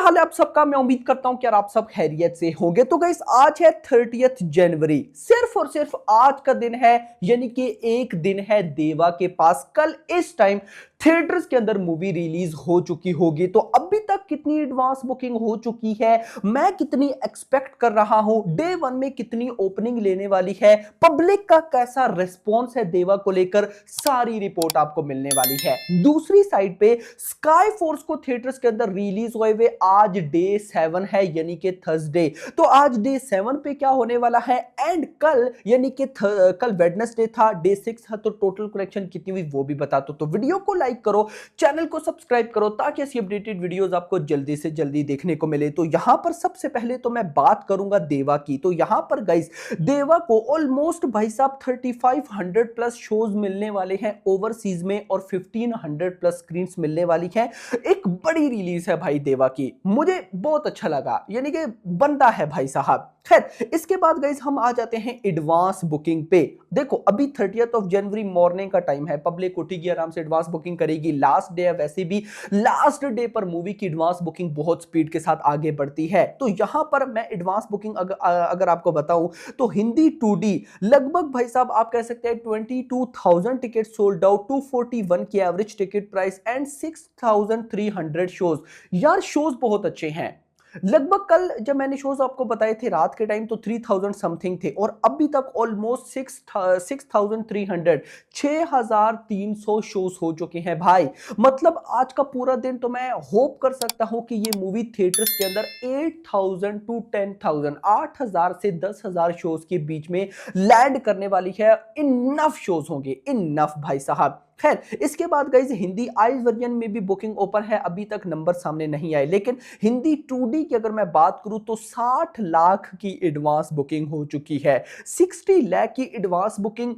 हाल है आप सबका। मैं उम्मीद करता हूं कि यार आप सब खैरियत से होंगे। तो गाइस आज है 30 जनवरी, सिर्फ और सिर्फ आज का दिन है, यानी कि एक दिन है देवा के पास। कल इस टाइम थिएटर्स के अंदर मूवी रिलीज हो चुकी होगी। तो अभी तक कितनी एडवांस बुकिंग हो चुकी है, मैं कितनी एक्सपेक्ट कर रहा हूं, डे वन में कितनी ओपनिंग लेने वाली है, पब्लिक का कैसा रिस्पॉन्स है देवा को लेकर, सारी रिपोर्ट आपको मिलने वाली है। दूसरी साइड पे स्काई फोर्स को थिएटर्स के अंदर रिलीज हुए हुए आज डे 7 है, यानी कि थर्सडे। तो आज डे 7 पे क्या होने वाला है, एंड कल यानी कि कल वेडनेसडे था, डे 6 था, तो टोटल कलेक्शन कितनी हुई वो भी बता दो। तो वीडियो को लाइक करो, चैनल को सब्सक्राइब करो, ताकि ऐसी अपडेटेड वीडियोस आपको जल्दी से जल्दी देखने को मिले। तो यहां पर सबसे पहले तो मैं बात करूंगा देवा की। तो यहां पर गाइस देवा को ऑलमोस्ट भाई साहब 3500 प्लस शोज मिलने वाले हैं ओवरसीज में, और 1500 प्लस स्क्रीन मिलने वाली है। एक बड़ी रिलीज है भाई देवा की, मुझे बहुत अच्छा लगा, यानी कि बनता है भाई साहब। खैर इसके बाद गाइस हम आ जाते हैं एडवांस बुकिंग पे। देखो अभी 30 जनवरी मॉर्निंग का टाइम है, पब्लिक उठेगी, आराम से एडवांस बुकिंग करेगी। लास्ट डे है, वैसे भी लास्ट डे पर मूवी की एडवांस बुकिंग बहुत स्पीड के साथ आगे बढ़ती है। तो यहां पर मैं एडवांस बुकिंग अगर आपको बताऊं तो हिंदी 2D लगभग भाई साहब आप कह सकते हैं 22,000 टिकट सोल्ड आउट, 241 की average ticket price and 6,300 shows. यार शोज बहुत अच्छे हैं। लगभग कल जब मैंने शोज आपको बताए थे रात के टाइम तो 3000 समथिंग थे, और अभी तक ऑलमोस्ट 6,300 6,300 शोज हो चुके हैं भाई। मतलब आज का पूरा दिन तो मैं होप कर सकता हूं कि ये मूवी थिएटर्स के अंदर 8,000 टू 10,000 8,000 से 10,000 शोज के बीच में लैंड करने वाली है। इनफ शोज होंगे, इनफ भाई साहब। खैर इसके बाद गाइस हिंदी आइज वर्जन में भी बुकिंग ओपन है, अभी तक नंबर सामने नहीं आए, लेकिन हिंदी 2D की अगर मैं बात करूं तो 60 लाख की एडवांस बुकिंग हो चुकी है। 60 लाख की advance booking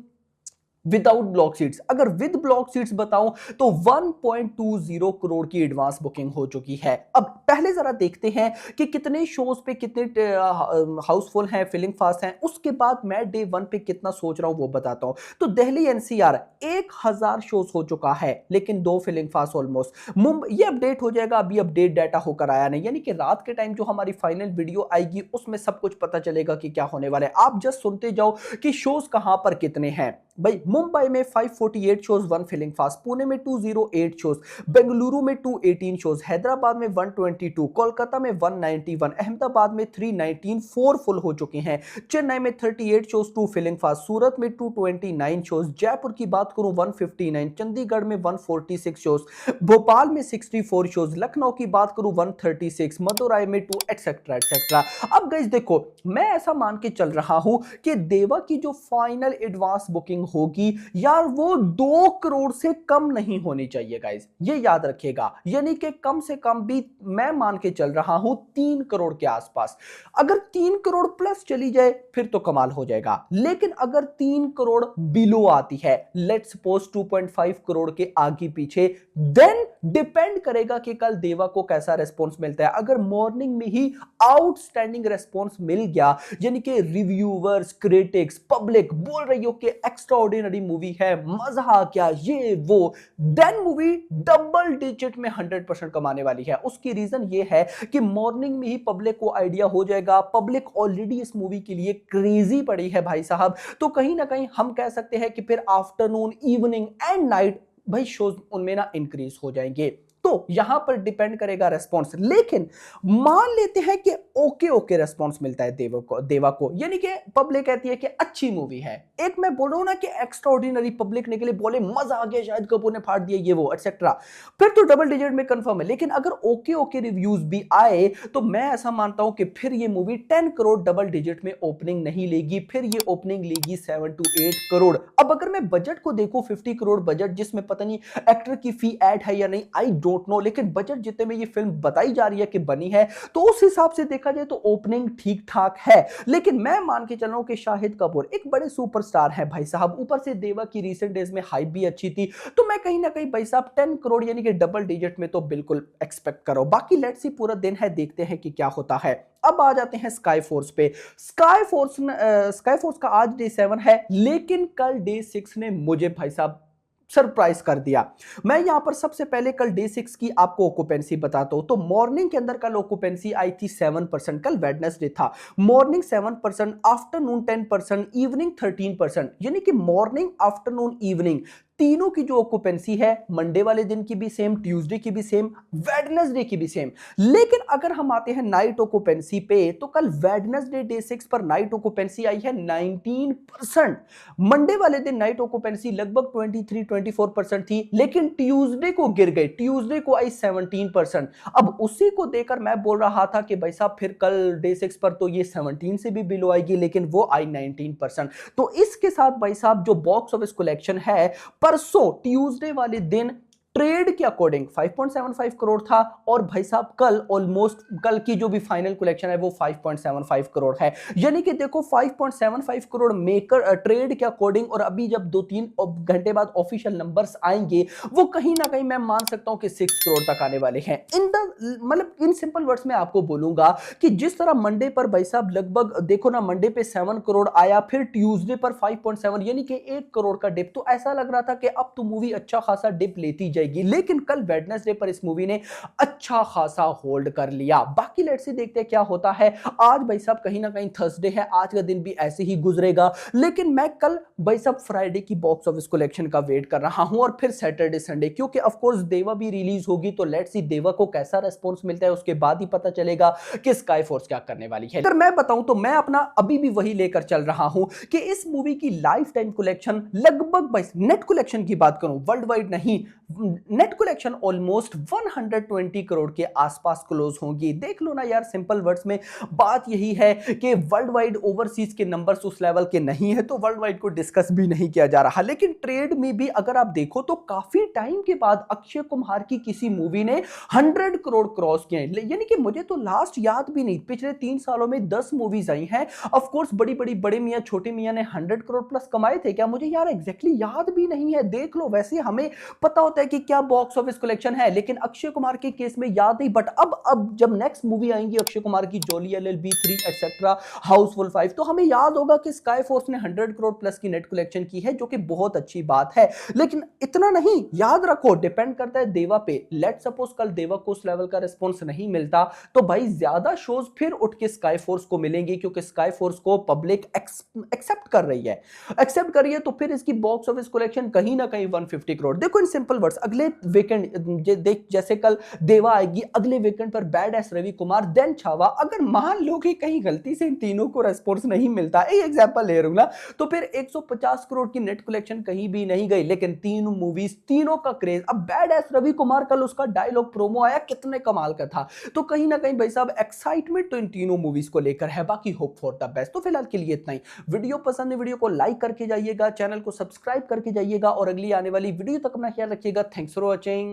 without block seats. अगर विद ब्लॉक सीट्स बताऊं तो 1.20 करोड़ की एडवांस बुकिंग हो चुकी है। अब पहले जरा देखते हैं कि कितने शोज पे कितने हाउसफुल हैं, फिलिंग फास्ट हैं, उसके बाद मैं डे 1 पे कितना सोच रहा हूं वो बताता हूं। तो दिल्ली एनसीआर 1000 शोज हो चुका है, लेकिन 2 फिलिंग फास्ट ऑलमोस्ट। मुंबई ये अपडेट हो जाएगा, अभी अपडेट डाटा होकर आया नहीं, यानी कि रात के टाइम जो हमारी फाइनल वीडियो आएगी उसमें सब कुछ पता चलेगा कि क्या होने वाला है। आप जस्ट सुनते जाओ कि शोज कहां पर कितने हैं। भाई मुंबई में 548 शोज 1 फिलिंग फास्ट, पुणे में 208 शोज, बेंगलुरु में 218 शोज, हैदराबाद में 122, कोलकाता में 191, अहमदाबाद में 319 4 फुल हो चुके हैं, चेन्नई में 38 शोज 2 फिलिंग फास्ट, सूरत में 229 शोज, जयपुर की बात करूं 159, चंडीगढ़ में 146 शोज, भोपाल में 64 शोज, लखनऊ की बात करूं 136, मदुरई में 2 एक्सेट्रा एक्सेट्रा। अब गाइस देखो मैं ऐसा मान के चल रहा हूं कि देवा की जो फाइनल एडवांस बुकिंग होगी यार वो 2 करोड़ से कम नहीं होनी चाहिए गाइस, ये याद रखिएगा। यानी कि कम से कम भी मैं मान के चल रहा हूं 3 करोड़ के आसपास। अगर 3 करोड़ प्लस चली जाए फिर तो कमाल हो जाएगा, लेकिन अगर 3 करोड़ बिलो आती है, लेट्स सपोज 2.5 करोड़ के आगे पीछे, देन डिपेंड करेगा कि कल देवा को कैसा रिस्पॉन्स मिलता है। अगर मॉर्निंग में ही आउटस्टैंडिंग रिस्पॉन्स मिल गया, यानी कि रिव्यूअर्स, क्रिटिक्स, पब्लिक बोल रही हो कि एक्स्ट्राऑर्डिनरी मूवी है, मजा आ गया, ये वो, देन मूवी डबल डिजिट में 100% कमाने वाली है। उसकी रीजन ये है कि मॉर्निंग में ही पब्लिक को आइडिया हो जाएगा, पब्लिक ऑलरेडी इस मूवी के लिए क्रेजी पड़ी है भाई साहब। तो कहीं ना कहीं हम कह सकते हैं कि फिर आफ्टरनून, इवनिंग एंड नाइट भाई शोज उनमें ना इंक्रीज हो जाएंगे। तो यहां पर डिपेंड करेगा रेस्पॉन्स, लेकिन मान लेते हैं कि ओके ओके रेस्पॉन्स मिलता है देवा को, यानी कि पब्लिक कहती है कि अच्छी मूवी है। एक मैं बोल रहा हूं ना कि एक्स्ट्राऑर्डिनरी, पब्लिक निकले बोले मजा आ गया, शाहिद कपूर ने फाड़ दिया, ये वो एक्सेट्रा, फिर तो डबल डिजिट में कंफर्म है। लेकिन अगर ओके ओके रिव्यूज भी आए तो मैं ऐसा मानता हूं कि फिर ये मूवी 10 करोड़ डबल डिजिट में ओपनिंग नहीं लेगी, फिर ये ओपनिंग लेगी 7 to 8 करोड़। अब अगर मैं बजट को देखूं 50 करोड़ बजट, जिसमें पता नहीं एक्टर की फी ऐड है या नहीं, आई डोंट नो, लेकिन बजट जितने में ये फिल्म बताई जा रही है कि बनी है, तो उस हिसाब से देखा जाए तो ओपनिंग ठीक ठाक है। लेकिन मैं मान के चल रहा हूं कि शाहिद कपूर एक बड़े सुपरस्टार है भाई साहब, ऊपर से देवा की रीसेंट डेज में हाइप भी अच्छी थी, तो मैं कहीं ना कहीं भाई साहब 10 करोड़ यानी कि डबल डिजिट में तो बिल्कुल एक्सपेक्ट करो। बाकी लेट्स सी, पूरा दिन है, देखते हैं कि क्या होता है। अब आ जाते हैं स्काई फोर्स पे। स्काई फोर्स का आज डे 7 है, लेकिन कल डे 6 ने मुझे भाई साहब सरप्राइज कर दिया। मैं यहां पर सबसे पहले कल डे 6 की आपको ऑक्यूपेंसी बताता हूं। तो मॉर्निंग के अंदर कल ऑक्यूपेंसी आई थी 7%, कल वेडनेसडे था। मॉर्निंग 7%, आफ्टरनून 10%, इवनिंग 13%, यानी कि मॉर्निंग, आफ्टरनून, इवनिंग तीनों की जो ऑक्यूपेंसी है मंडे वाले दिन की भी सेम, ट्यूसडे की भी सेम, वेडनेसडे की भी सेम। लेकिन अगर हम आते हैं नाइट ऑक्यूपेंसी पे, तो कल वेडनेसडे डे 6 पर नाइट ऑक्यूपेंसी आई है 19%। मंडे वाले दिन नाइट ऑक्यूपेंसी लगभग 23-24% थी, लेकिन ट्यूसडे को गिर गई, ट्यूसडे को आई 17%। अब उसी को देकर मैं बोल रहा था कि भाई साहब फिर कल डे 6 पर तो ये 17 से भी बिलो आएगी, लेकिन वो आई 19%। तो इसके साथ भाई साहब जो बॉक्स ऑफिस कलेक्शन है परसों ट्यूसडे वाले दिन ट्रेड के अकॉर्डिंग 5.75 करोड़ था, और भाई साहब कल ऑलमोस्ट कल की जो भी फाइनल कलेक्शन है वो 5.75 करोड़ है। यानी कि देखो 5.75 करोड़ मेकर ट्रेड के अकॉर्डिंग, और अभी जब 2-3 घंटे बाद ऑफिशियल नंबर्स आएंगे वो कहीं ना कहीं मैं मान सकता हूं कि 6 करोड़ तक आने वाले हैं। मतलब इन सिंपल वर्ड्स में आपको बोलूंगा कि जिस तरह मंडे पर भाई साहब लगभग देखो ना, मंडे पे 7 करोड़ आया, फिर ट्यूसडे पर 5.7, यानी कि 1 करोड़ का डिप, तो ऐसा लग रहा था कि अब तो मूवी अच्छा खासा डिप लेती जाएगी। लेकिन कल वेडनेसडे पर इस मूवी ने अच्छा खासा होल्ड कर लिया। बाकी लेट्स सी देखते हैं क्या होता है। आज भाई साहब कहीं ना कहीं थर्सडे है, आज का दिन भी ऐसे ही गुजरेगा, लेकिन मैं कल भाई साहब फ्राइडे की बॉक्स ऑफिस कलेक्शन का वेट कर रहा हूं, और फिर सैटरडे संडे, क्योंकि ऑफ कोर्स देवा भी रिलीज होगी, तो लेट्स सी देवा को कैसा रेस्पॉन्स मिलता है, उसके बाद ही पता चलेगा कि स्काई फोर्स क्या करने वाली है। अगर मैं बताऊं तो मैं अपना अभी भी वही लेकर चल रहा हूं कि इस मूवी की लाइफ टाइम कलेक्शन लगभग, भाई नेट कलेक्शन की बात करूं, वर्ल्ड वाइड नहीं, नेट कलेक्शन ऑलमोस्ट 120 करोड़ के आसपास क्लोज होंगी। देख लो ना यार, सिंपल वर्ड्स में बात यही है कि वर्ल्ड वाइड ओवरसीज के नंबर्स उस लेवल के नहीं है, तो वर्ल्ड वाइड को डिस्कस भी नहीं किया जा रहा। लेकिन ट्रेड में भी अगर आप देखो तो काफी टाइम के बाद अक्षय कुमार की किसी मूवी ने 100 करोड़ क्रॉस किए, यानी कि मुझे तो लास्ट याद भी नहीं, पिछले 3 सालों में 10 मूवीज आई हैं। ऑफ कोर्स बड़े मियां छोटे मियां ने 100 करोड़ प्लस कमाए थे क्या, मुझे यार एग्जैक्टली याद भी नहीं है। देख लो, वैसे हमें पता होता है कि क्या बॉक्स ऑफिस कलेक्शन है, लेकिन अक्षय कुमार के केस में याद नहीं। बट अब जब नेक्स्ट मूवी आएंगी अक्षय कुमार की, जोली LLB 3 एटसेट्रा, हाउसफुल 5, तो हमें याद होगा कि स्काई फोर्स ने 100 करोड़ प्लस की नेट कलेक्शन की है, जो कि बहुत अच्छी बात है। लेकिन इतना नहीं, याद रखो डिपेंड करता है देवा पे। लेट सपोज कल देवा को उस लेवल का रिस्पॉन्स नहीं मिलता, तो भाई ज्यादा शोज फिर उठ के स्काई फोर्स को मिलेंगे, क्योंकि स्काई फोर्स को पब्लिक एक्सेप्ट कर रही है, तो फिर इसकी बॉक्स ऑफिस कलेक्शन कहीं ना कहीं 150 करोड़। देखो इन सिंपल वर्ड्स, अगले वीकेंड देख, जैसे कल देवा आएगी, अगले वीकेंड पर bad ass Ravi Kumar, then Chhaava. अगर मान लो कि कहीं गलती से इन तीनों को रिस्पॉन्स नहीं मिलता, एक एग्जांपल ले रहा हूं ना, तो फिर 150 करोड़ की नेट कलेक्शन कहीं भी नहीं गई। लेकिन तीनों मूवीज, तीनों का क्रेज, अब बैड एस रवि कुमार कल उसका डायलॉग प्रोमो आया, कितने कमाल का था। तो कहीं ना कहीं भाई साहब एक्साइटमेंट तो इन तीनों मूवीज को लेकर है। बाकी होप फॉर द बेस्ट। तो फिलहाल के लिए इतना ही। वीडियो पसंद है, वीडियो को लाइक करके जाइएगा, चैनल को सब्सक्राइब करके जाइएगा, और अगली आने वाली वीडियो तक अपना ख्याल रखिएगा। Thanks for watching.